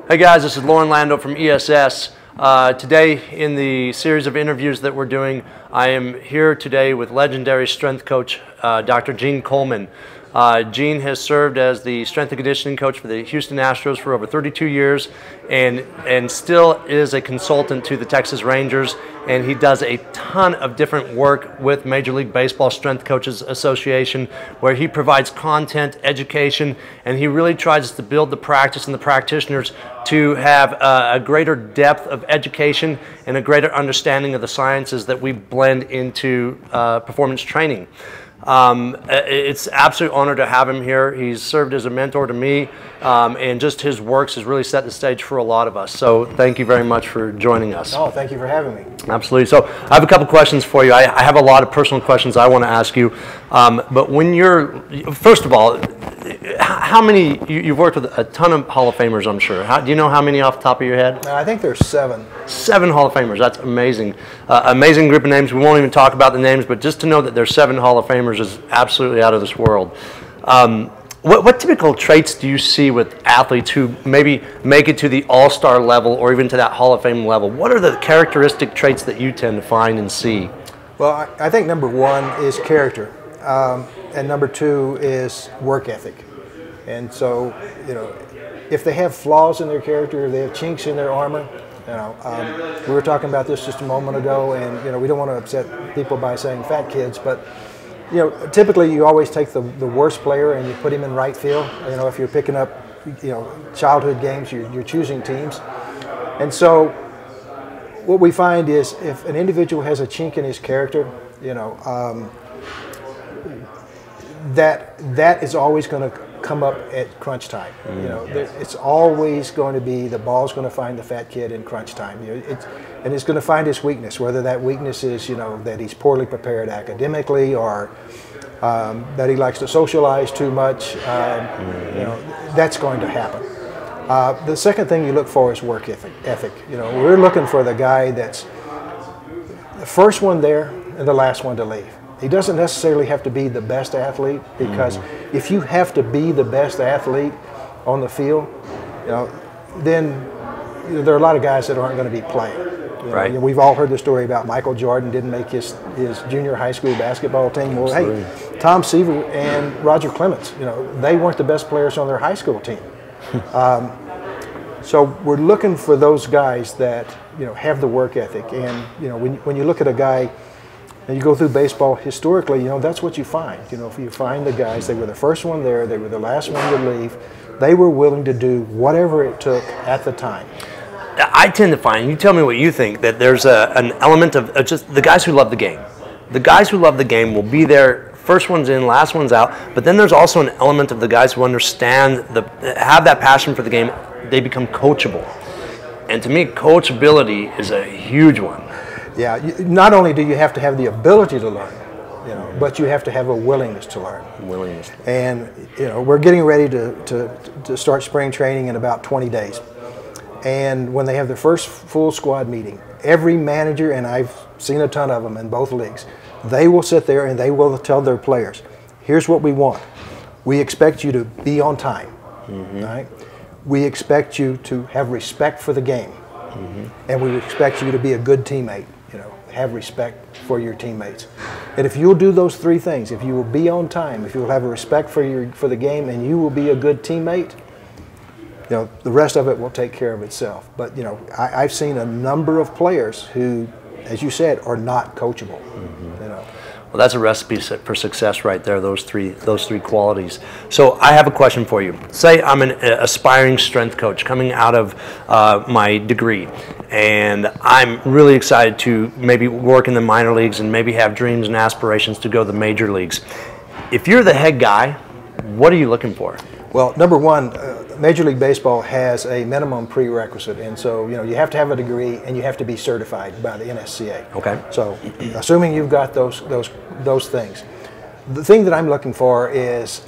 Hey guys, this is Lauren Lando from ESS. Today in the series of interviews that we're doing, I am here today with legendary strength coach Dr. Gene Coleman. Gene has served as the strength and conditioning coach for the Houston Astros for over 32 years and still is a consultant to the Texas Rangers, and he does a ton of different work with Major League Baseball Strength Coaches Association, where he provides content, education, and he really tries to build the practice and the practitioners to have a greater depth of education and a greater understanding of the sciences that we blend into performance training. It's an absolute honor to have him here. He's served as a mentor to me, and just his works has really set the stage for a lot of us. So thank you very much for joining us. Oh, thank you for having me. Absolutely. So I have a couple questions for you. I have a lot of personal questions I want to ask you. But when you're, first of all, how many, you've worked with a ton of Hall of Famers, I'm sure. Do you know how many off the top of your head? I think there's 7. 7 Hall of Famers. That's amazing. Amazing group of names. We won't even talk about the names, but just to know that there's 7 Hall of Famers is absolutely out of this world. What typical traits do you see with athletes who maybe make it to the all-star level or even to that Hall of Fame level? What are the characteristic traits that you tend to find and see? Well, I think number 1 is character, and number 2 is work ethic. And so, you know, if they have flaws in their character, if they have chinks in their armor, you know, we were talking about this just a moment ago, and you know, we don't want to upset people by saying fat kids, but you know, typically you always take the worst player and you put him in right field. You know, if you're picking up, you know, childhood games, you're choosing teams. And so what we find is if an individual has a chink in his character, you know, that is always going to come up at crunch time. You know, it's always going to be the ball's going to find the fat kid in crunch time. You know, and it's going to find his weakness, whether that weakness is, you know, that he's poorly prepared academically, or that he likes to socialize too much. You know, that's going to happen. The second thing you look for is work ethic. You know, we're looking for the guy that's the first one there and the last one to leave. He doesn't necessarily have to be the best athlete, because if you have to be the best athlete on the field, you know, then you know, there are a lot of guys that aren't going to be playing. Right. You know, we've all heard the story about Michael Jordan didn't make his junior high school basketball team. Well, hey, Tom Seaver and Roger Clemens, you know, they weren't the best players on their high school team. So we're looking for those guys that, you know, have the work ethic. And you know, when you look at a guy, and you go through baseball historically, you know, that's what you find. You know, if you find the guys, they were the first one there, they were the last one to leave, they were willing to do whatever it took at the time. I tend to find, you tell me what you think, that there's an element of just the guys who love the game. The guys who love the game will be there, first one's in, last one's out, but then there's also an element of the guys who understand, have that passion for the game, they become coachable. And to me, coachability is a huge one. Yeah, not only do you have to have the ability to learn, you know, but you have to have a willingness to learn. Willingness. And you know, we're getting ready to start spring training in about 20 days. And when they have their first full squad meeting, every manager, and I've seen a ton of them in both leagues, they will sit there and they will tell their players, here's what we want. We expect you to be on time, right? We expect you to have respect for the game, and we expect you to be a good teammate. You know, have respect for your teammates. And if you'll do those 3 things, if you will be on time, if you will have a respect for the game, and you will be a good teammate, you know, the rest of it will take care of itself. But you know, I've seen a number of players who, as you said, are not coachable. You know. Well, that's a recipe for success right there, those three qualities. So I have a question for you. Say I'm an aspiring strength coach coming out of my degree, and I'm really excited to maybe work in the minor leagues and maybe have dreams and aspirations to go to the major leagues. If you're the head guy, what are you looking for? Well, number 1, Major League Baseball has a minimum prerequisite, and so you know, you have to have a degree and you have to be certified by the NSCA. Okay. So, assuming you've got those things, the thing that I'm looking for is,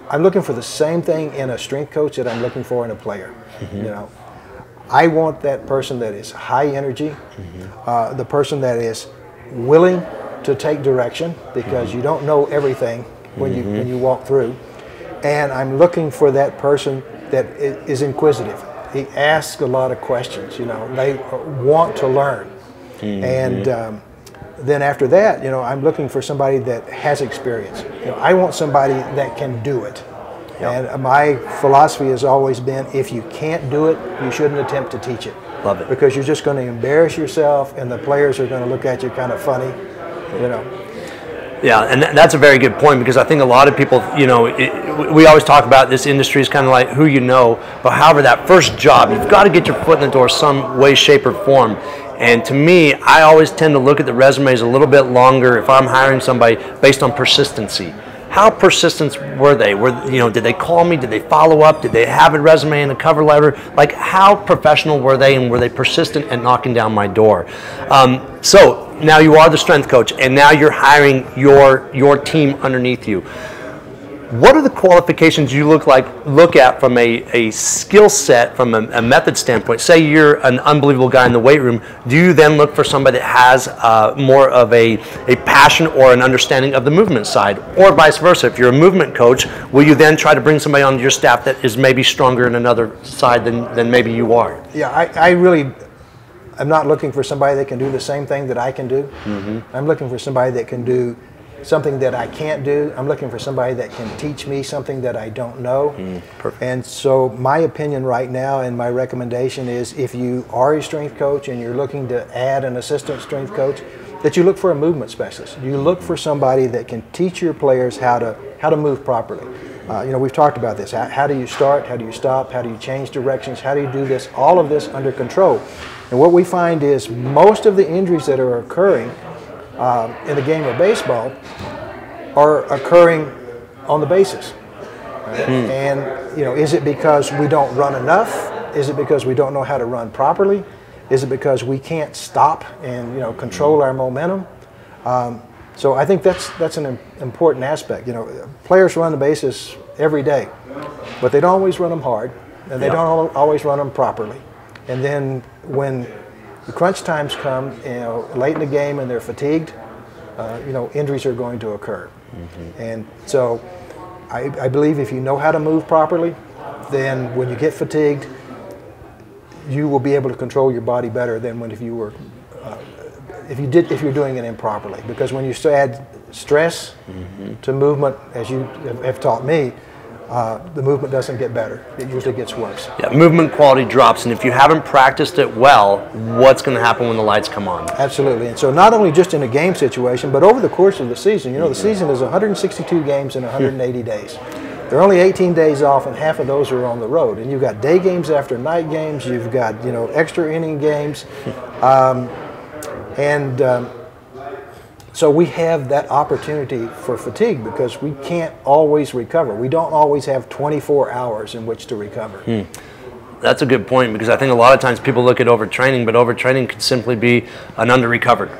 I'm looking for the same thing in a strength coach that I'm looking for in a player. You know, I want that person that is high energy, the person that is willing to take direction, because you don't know everything when you walk through. And I'm looking for that person that is inquisitive. he asks a lot of questions. They want to learn. And then after that, I'm looking for somebody that has experience. I want somebody that can do it. And my philosophy has always been, if you can't do it, you shouldn't attempt to teach it. Love it. Because you're just going to embarrass yourself, and the players are going to look at you kind of funny, Yeah, and that's a very good point, because I think a lot of people, we always talk about this industry is kind of like who you know, but however, that first job, you've got to get your foot in the door some way, shape, or form. And to me, I always tend to look at the resumes a little bit longer if I'm hiring somebody based on persistency. How persistent were they? Did they call me? Did they follow up? Did they have a resume and a cover letter? Like, how professional were they, and were they persistent at knocking down my door? So now you are the strength coach, and now you're hiring your team underneath you. What are the qualifications you look at from a skill set, from a method standpoint? Say you're an unbelievable guy in the weight room. Do you then look for somebody that has more of a passion or an understanding of the movement side? Or vice versa, if you're a movement coach, will you then try to bring somebody onto your staff that is maybe stronger in another side than maybe you are? Yeah, I'm not looking for somebody that can do the same thing that I can do. I'm looking for somebody that can do something that I can't do. I'm looking for somebody that can teach me something that I don't know. Perfect. And so my opinion right now, and my recommendation is, if you are a strength coach and you're looking to add an assistant strength coach, that you look for a movement specialist. You look for somebody that can teach your players how to move properly. We've talked about this. How do you start? How do you stop? How do you change directions? How do you do this? All of this under control. And what we find is most of the injuries that are occurring in the game of baseball are occurring on the bases. Right? And is it because we don't run enough? Is it because we don't know how to run properly? Is it because we can't stop and control our momentum? So I think that's an important aspect. Players run the bases every day, but they don't always run them hard, and they don't always run them properly. And then when the crunch times come, late in the game, and they're fatigued, injuries are going to occur. And so I believe if you know how to move properly, then when you get fatigued, you will be able to control your body better than if you're doing it improperly. Because when you add stress to movement, as you have taught me, the movement doesn't get better. It usually gets worse. Yeah, movement quality drops, and if you haven't practiced it well, what's going to happen when the lights come on? Absolutely. And so not only just in a game situation, but over the course of the season. The season is 162 games in 180 days. There are only 18 days off, and half of those are on the road. And you've got day games after night games. You've got extra inning games, so we have that opportunity for fatigue because we can't always recover. We don't always have 24 hours in which to recover. That's a good point, because I think a lot of times people look at overtraining, but overtraining could simply be an under-recovered.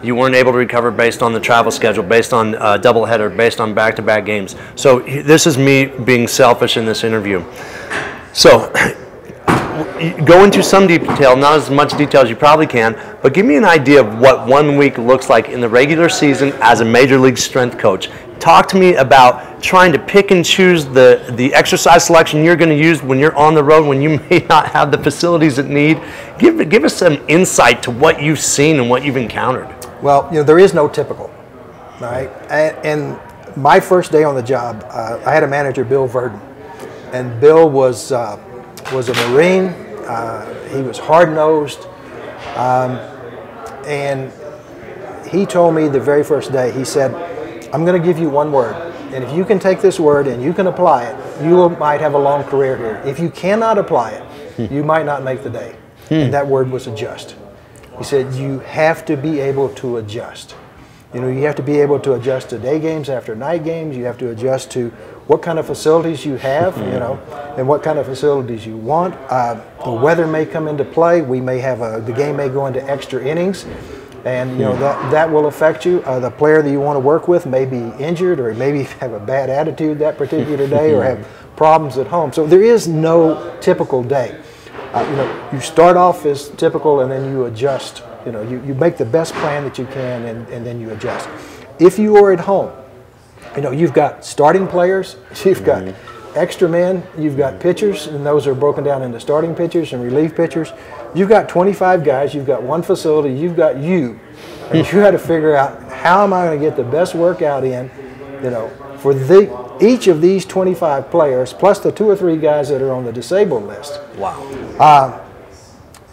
You weren't able to recover based on the travel schedule, based on doubleheader, based on back-to-back games. So this is me being selfish in this interview. So go into some detail, not as much detail as you probably can, but give me an idea of what 1 week looks like in the regular season as a major league strength coach. Talk to me about trying to pick and choose the exercise selection you're going to use when you're on the road, when you may not have the facilities that need. Give us some insight to what you've seen and what you've encountered. Well, there is no typical, right? And my first day on the job, I had a manager, Bill Verdon, and Bill was a Marine. He was hard-nosed, and he told me the very first day, he said, I'm going to give you one word, and if you can take this word and you can apply it, you might have a long career here. If you cannot apply it, you might not make the day. And that word was adjust. He said, you have to be able to adjust. You have to be able to adjust to day games after night games. You have to adjust to what kind of facilities you have, and what kind of facilities you want. The weather may come into play. We may have the game may go into extra innings, and that will affect you. The player that you want to work with may be injured, or maybe have a bad attitude that particular day, or have problems at home. So there is no typical day. You start off as typical, and then you adjust. You make the best plan that you can, and then you adjust. If you are at home, you've got starting players, you've got extra men, you've got pitchers, and those are broken down into starting pitchers and relief pitchers. You've got 25 guys, you've got one facility, you've got you, and you got to figure out, how am I going to get the best workout in, for each of these 25 players, plus the 2 or 3 guys that are on the disabled list. Wow.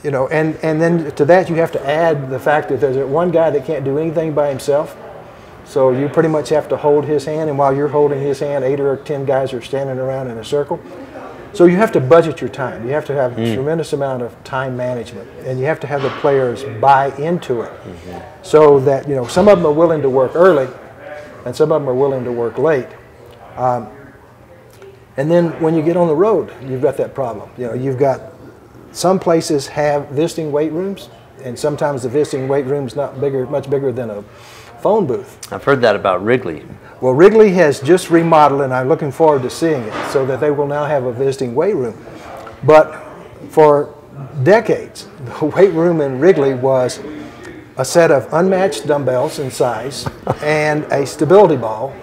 And then to that you have to add the fact that there's one guy that can't do anything by himself. So you pretty much have to hold his hand, and while you're holding his hand, 8 or 10 guys are standing around in a circle. So you have to budget your time. You have to have a tremendous amount of time management, and you have to have the players buy into it. So that, some of them are willing to work early, and some of them are willing to work late. And then when you get on the road, you've got that problem. You've got, some places have visiting weight rooms, and sometimes the visiting weight room is not much bigger than a phone booth. I've heard that about Wrigley. Well, Wrigley has just remodeled, and I'm looking forward to seeing it, so that they will now have a visiting weight room. But for decades, the weight room in Wrigley was a set of unmatched dumbbells in size and a stability ball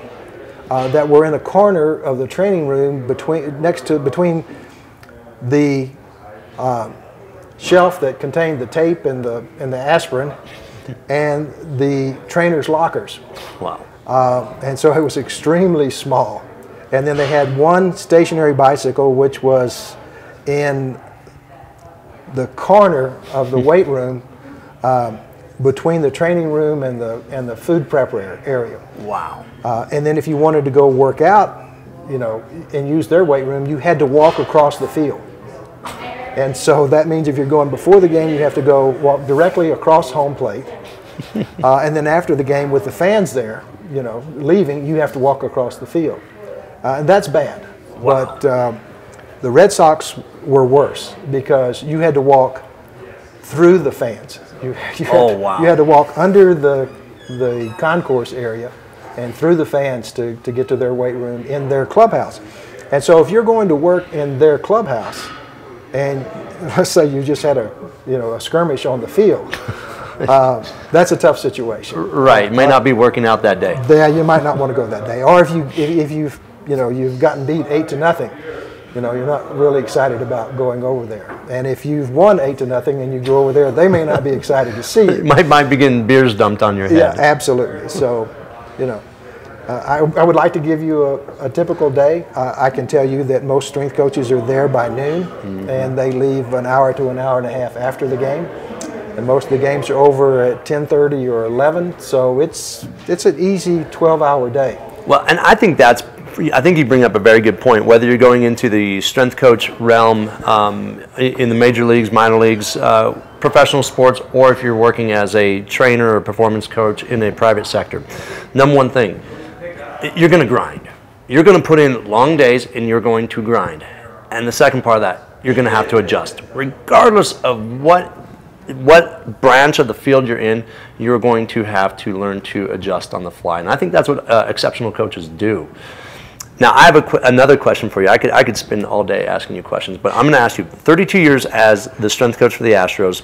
that were in a corner of the training room between the shelf that contained the tape and the aspirin and the trainer's lockers. Wow. And so it was extremely small. And then they had one stationary bicycle, which was in the corner of the weight room between the training room and the food prep area. Wow. And then if you wanted to go work out, and use their weight room, you had to walk across the field. And so that means if you're going before the game, you have to go walk directly across home plate. And then after the game, with the fans there, leaving, you have to walk across the field. And that's bad. Wow. But the Red Sox were worse, because you had to walk through the fans. You had to walk under the concourse area and through the fans to get to their weight room in their clubhouse. And so if you're going to work in their clubhouse, and let's say you just had a skirmish on the field, that's a tough situation. Right, may not be working out that day. Yeah, you might not want to go that day. Or if you've gotten beat 8-0, you're not really excited about going over there. And if you've won 8-0 and you go over there, they may not be excited to see you. might be getting beers dumped on your head. Yeah, absolutely. So, I would like to give you a typical day. I can tell you that most strength coaches are there by noon, and they leave an hour to an hour and a half after the game. And most of the games are over at 10:30 or 11, so it's an easy 12-hour day. Well, and I think you bring up a very good point. Whether you're going into the strength coach realm in the major leagues, minor leagues, professional sports, or if you're working as a trainer or performance coach in a private sector, number one thing, you're going to grind. You're going to put in long days, and you're going to grind. And the second part of that, you're going to have to adjust. Regardless of what branch of the field you're in, you're going to have to learn to adjust on the fly. And I think that's what exceptional coaches do. Now, I have another question for you. I could spend all day asking you questions, but I'm going to ask you, 32 years as the strength coach for the Astros,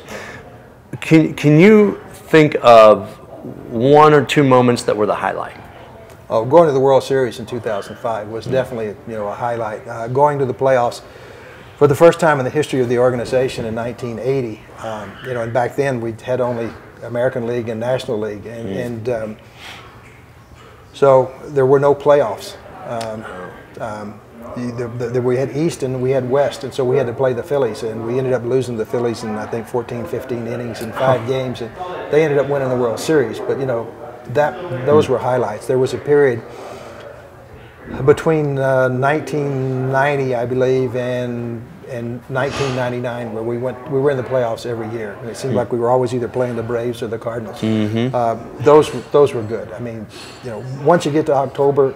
can you think of 1 or 2 moments that were the highlight? Oh, going to the World Series in 2005 was definitely a highlight. Going to the playoffs for the first time in the history of the organization in 1980, and back then we had only American League and National League, and so there were no playoffs. We had East and we had West, and so we had to play the Phillies, and we ended up losing the Phillies in, I think, 14, 15 innings in 5 games, and they ended up winning the World Series. But those were highlights. There was a period between 1990, I believe, and 1999 where we were in the playoffs every year, and it seemed like we were always either playing the Braves or the Cardinals. Those were good. I mean, once you get to October,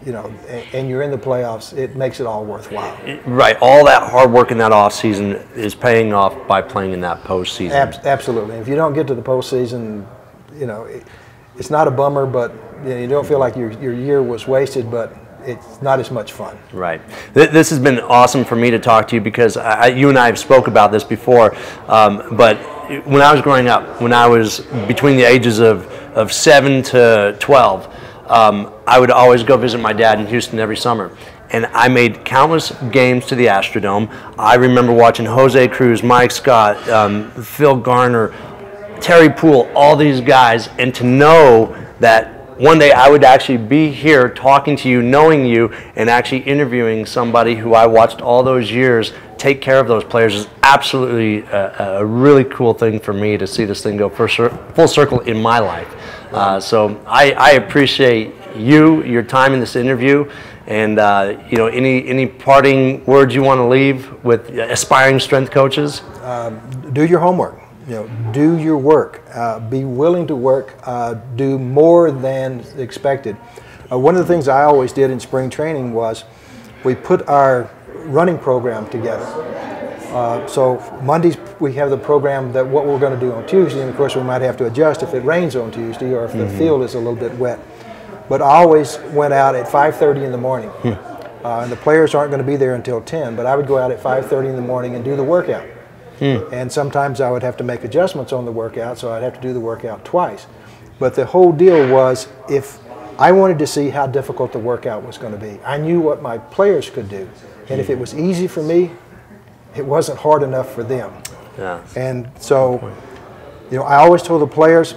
and you're in the playoffs, it makes it all worthwhile. Right. All that hard work in that off season is paying off by playing in that postseason. Absolutely. If you don't get to the postseason, it's not a bummer, but you don't feel like your year was wasted, but it's not as much fun. Right. This has been awesome for me to talk to you, because you and I have spoke about this before, but when I was growing up, when I was between the ages of 7 to 12, I would always go visit my dad in Houston every summer. And I made countless games to the Astrodome. I remember watching Jose Cruz, Mike Scott, Phil Garner, Terry Poole, all these guys, and to know that one day I would actually be here talking to you, knowing you, and actually interviewing somebody who I watched all those years take care of those players is absolutely a really cool thing for me to see this thing go full circle in my life. So I appreciate your time in this interview, and you know, any parting words you want to leave with aspiring strength coaches? Do your homework. You know, do your work. Be willing to work. Do more than expected. One of the things I always did in spring training was we put our running program together. So Mondays we have the program that what we're going to do on Tuesday, and of course we might have to adjust if it rains on Tuesday or if the field is a little bit wet. But I always went out at 5:30 in the morning. And the players aren't going to be there until 10, but I would go out at 5:30 in the morning and do the workout. And sometimes I would have to make adjustments on the workout, so I'd have to do the workout twice. But the whole deal was, if I wanted to see how difficult the workout was going to be, I knew what my players could do. And if it was easy for me, it wasn't hard enough for them. Yeah. And so, you know, I always told the players,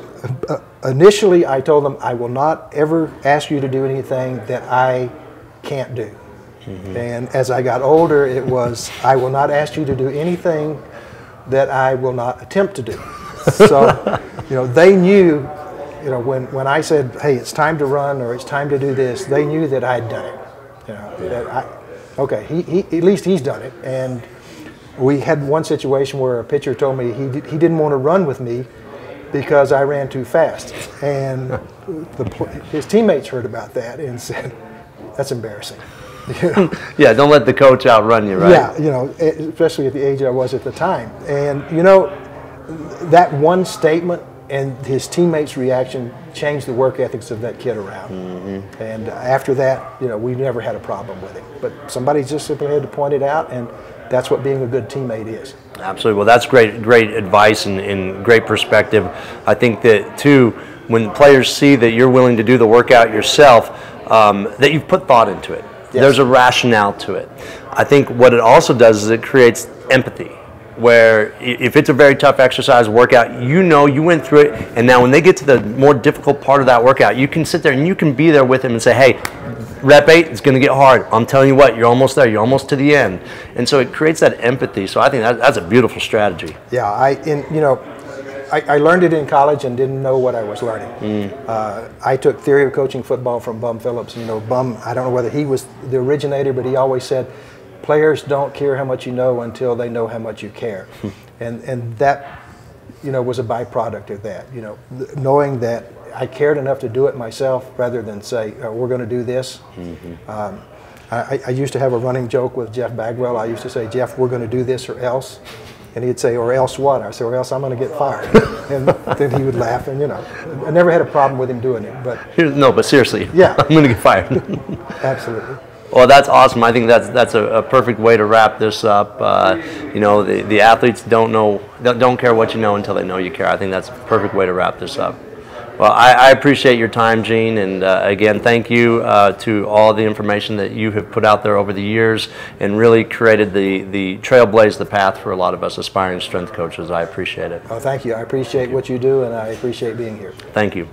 initially I told them, I will not ever ask you to do anything that I can't do. And as I got older, it was, I will not ask you to do anything that I will not attempt to do. So, you know, they knew, you know, when I said, hey, it's time to run or it's time to do this, they knew that I'd done it. You know, that okay, he at least he's done it. And we had one situation where a pitcher told me he didn't want to run with me because I ran too fast. And his teammates heard about that and said, that's embarrassing. You know? Yeah, don't let the coach outrun you, right? Yeah, you know, especially at the age I was at the time. And, you know, that one statement and his teammates' reaction changed the work ethics of that kid around. And after that, you know, we never had a problem with it. But somebody just simply had to point it out, and that's what being a good teammate is. Absolutely. Well, that's great advice and great perspective. I think that, too, when players see that you're willing to do the workout yourself, that you've put thought into it. Yes. There's a rationale to it. I think what it also does is it creates empathy, where if it's a very tough exercise workout, you know you went through it, and now when they get to the more difficult part of that workout, you can sit there and you can be there with them and say, hey, rep 8, it's going to get hard. I'm telling you what, you're almost there. You're almost to the end. And so it creates that empathy. So I think that's a beautiful strategy. Yeah, you know, I learned it in college and didn't know what I was learning. I took theory of coaching football from Bum Phillips. You know, Bum, I don't know whether he was the originator, but he always said, players don't care how much you know until they know how much you care. And that, you know, was a byproduct of that. You know, knowing that I cared enough to do it myself rather than say, we're going to do this. I used to have a running joke with Jeff Bagwell. I used to say, Jeff, we're going to do this or else. And he'd say, or else what? I said, or else I'm going to get fired. And then he would laugh, and, you know, I never had a problem with him doing it. But no, but seriously, yeah, I'm going to get fired. Absolutely. Well, that's awesome. I think that's a perfect way to wrap this up. You know, the athletes don't care what you know until they know you care. I think that's a perfect way to wrap this up. Well, I appreciate your time, Gene, and again, thank you to all the information that you have put out there over the years and really created the trailblazed the path for a lot of us aspiring strength coaches. I appreciate it. Oh, thank you. I appreciate what you do, and I appreciate being here. Thank you.